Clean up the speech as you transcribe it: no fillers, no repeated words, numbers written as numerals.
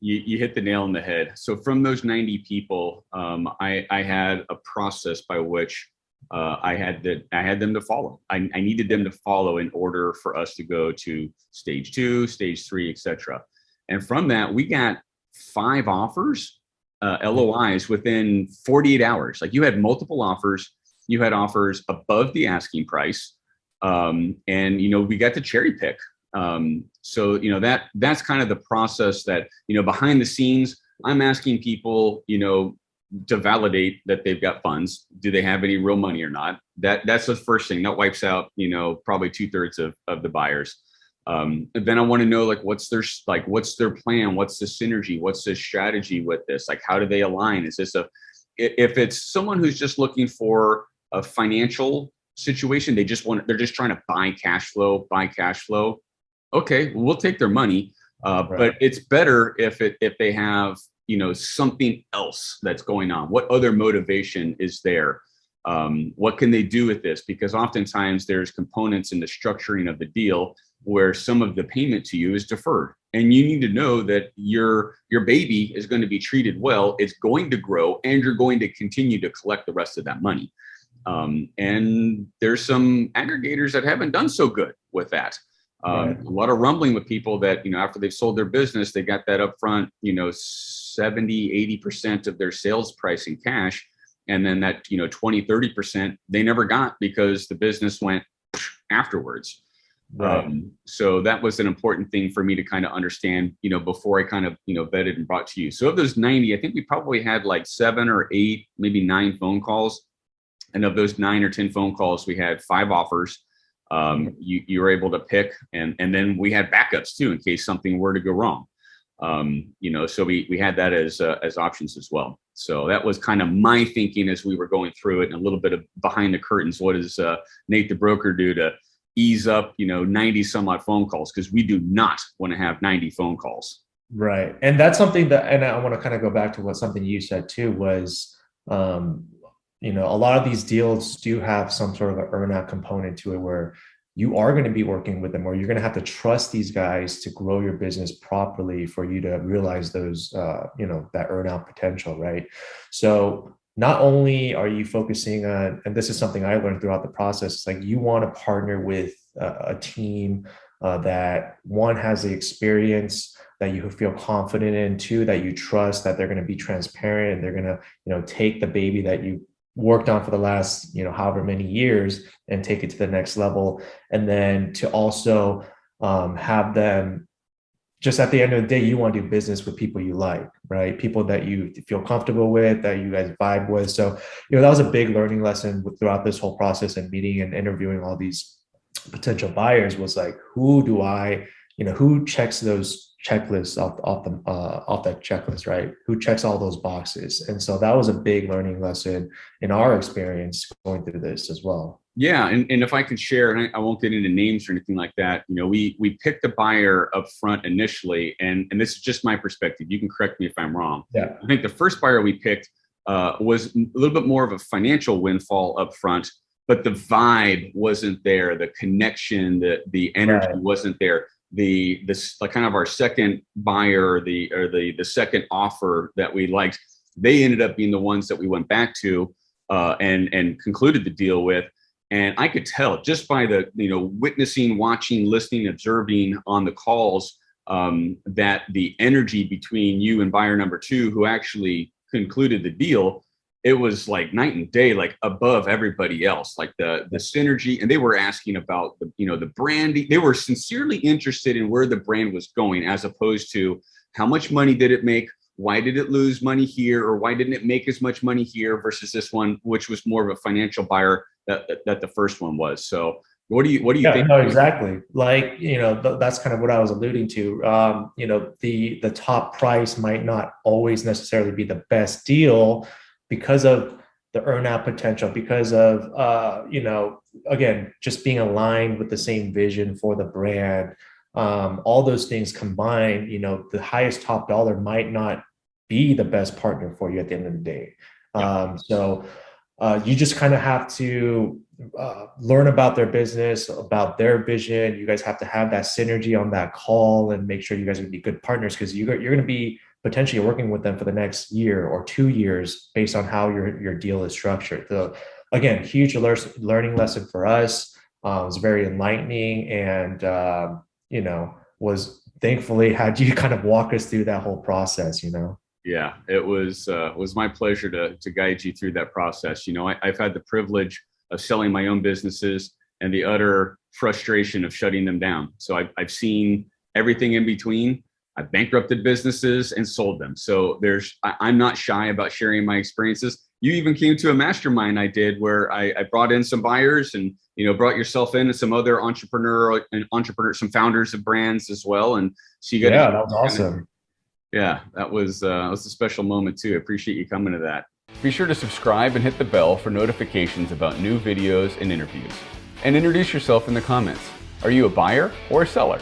you hit the nail on the head. So from those 90 people, I had a process by which I had them to follow. I needed them to follow in order for us to go to stage 2, stage 3, etc. And from that, we got 5 offers, LOIs within 48 hours. Like, you had multiple offers, you had offers above the asking price, and we got to cherry pick. So that's kind of the process that behind the scenes, I'm asking people to validate that they've got funds. Do they have any real money or not? That's the first thing that wipes out probably 2/3 of the buyers. Then I want to know, like, what's their plan? What's the synergy? What's the strategy with this? Like, how do they align? Is this if it's someone who's just looking for a financial situation, they're just trying to buy cash flow. Okay, we'll take their money. Right. But it's better if they have something else that's going on. What other motivation is there? What can they do with this? Because oftentimes there's components in the structuring of the deal where some of the payment to you is deferred, and you need to know that your baby is going to be treated well, it's going to grow, and you're going to continue to collect the rest of that money. And there's some aggregators that haven't done so good with that. Right. A lot of rumbling with people that after they've sold their business, they got that upfront 70-80% of their sales price in cash, and then that 20-30% they never got because the business went afterwards. Right. So that was an important thing for me to kind of understand, before I kind of, vetted and brought to you. So of those 90, I think we probably had like 7 or 8, maybe 9 phone calls. And of those 9 or 10 phone calls, we had 5 offers. You were able to pick, and then we had backups too, in case something were to go wrong. So we had that as options as well. So that was kind of my thinking as we were going through it, and a little bit of behind the curtains. What does Nate the broker do to ease up 90 some odd phone calls? Because we do not want to have 90 phone calls. Right. And that's something that, and I want to kind of go back to something you said too, was a lot of these deals do have some sort of an earn-out component to it, where you are going to be working with them, or you're going to have to trust these guys to grow your business properly for you to realize those, that earn-out potential, right? So not only are you focusing on, and this is something I learned throughout the process, like, you want to partner with a team that, one, has the experience that you feel confident in, 2, that you trust, that they're going to be transparent, and they're going to, take the baby that you worked on for the last, however many years, and take it to the next level. And then to also have them, just at the end of the day, you want to do business with people you like, right? People that you feel comfortable with, that you guys vibe with. So, that was a big learning lesson throughout this whole process, and meeting and interviewing all these potential buyers, was like, who checks those checklists off that checklist, right? Who checks all those boxes? And so that was a big learning lesson in our experience going through this as well. Yeah, and if I could share, and I won't get into names or anything like that, we picked a buyer up front initially, and this is just my perspective. You can correct me if I'm wrong. Yeah. I think the first buyer we picked was a little bit more of a financial windfall up front, but the vibe wasn't there, the connection, the energy wasn't there. This like kind of our second buyer, the second offer that we liked, they ended up being the ones that we went back to and concluded the deal with. And I could tell just by the witnessing, watching, listening, observing on the calls, that the energy between you and buyer number 2, who actually concluded the deal, it was like night and day, like above everybody else, like the synergy. And they were asking about the branding. They were sincerely interested in where the brand was going, as opposed to how much money did it make? Why did it lose money here? Or why didn't it make as much money here versus this one, which was more of a financial buyer that the first one was. So what do you think? No, exactly. Like, that's kind of what I was alluding to. The top price might not always necessarily be the best deal, because of the earn-out potential, because of, again, just being aligned with the same vision for the brand. All those things combined, the highest top dollar might not be the best partner for you at the end of the day. So you just kind of have to learn about their business, about their vision. You guys have to have that synergy on that call, and make sure you guys are going to be good partners, because you're going to be potentially working with them for the next year or 2 years based on how your deal is structured. So again, huge learning lesson for us. It was very enlightening, and was thankfully had you kind of walk us through that whole process. Yeah, it was my pleasure to guide you through that process. I've had the privilege of selling my own businesses and the utter frustration of shutting them down. So I've seen everything in between. I've bankrupted businesses and sold them. So I'm not shy about sharing my experiences. You even came to a mastermind I did where I brought in some buyers and, brought yourself in and some other some founders of brands as well. And so you got that was awesome. Yeah, that was a special moment too. I appreciate you coming to that. Be sure to subscribe and hit the bell for notifications about new videos and interviews. And introduce yourself in the comments. Are you a buyer or a seller?